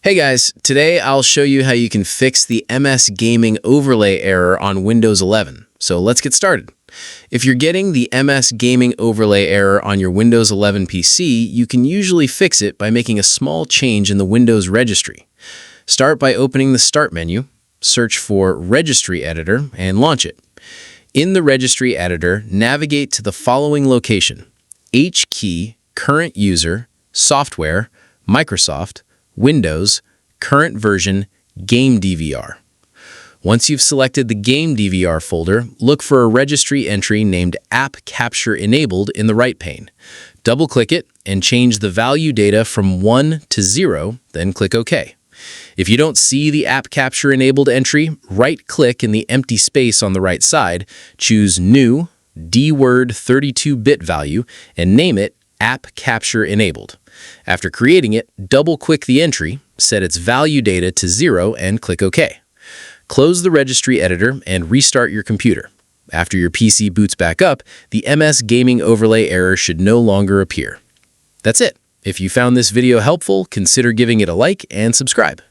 Hey guys, today I'll show you how you can fix the MS Gaming Overlay error on Windows 11. So let's get started. If you're getting the MS Gaming Overlay error on your Windows 11 PC, you can usually fix it by making a small change in the Windows Registry. Start by opening the Start menu, search for Registry Editor, and launch it. In the Registry Editor, navigate to the following location: H key, Current User, Software, Microsoft, Windows, Current Version, Game DVR. Once you've selected the Game DVR folder, look for a registry entry named App Capture Enabled in the right pane. Double-click it and change the value data from 1 to 0, then click OK. If you don't see the App Capture Enabled entry, right-click in the empty space on the right side, choose New, DWORD 32-bit value, and name it App Capture Enabled. After creating it, double-click the entry, set its value data to 0, and click OK. Close the registry editor and restart your computer. After your PC boots back up, the MS Gaming Overlay error should no longer appear. That's it. If you found this video helpful, consider giving it a like and subscribe.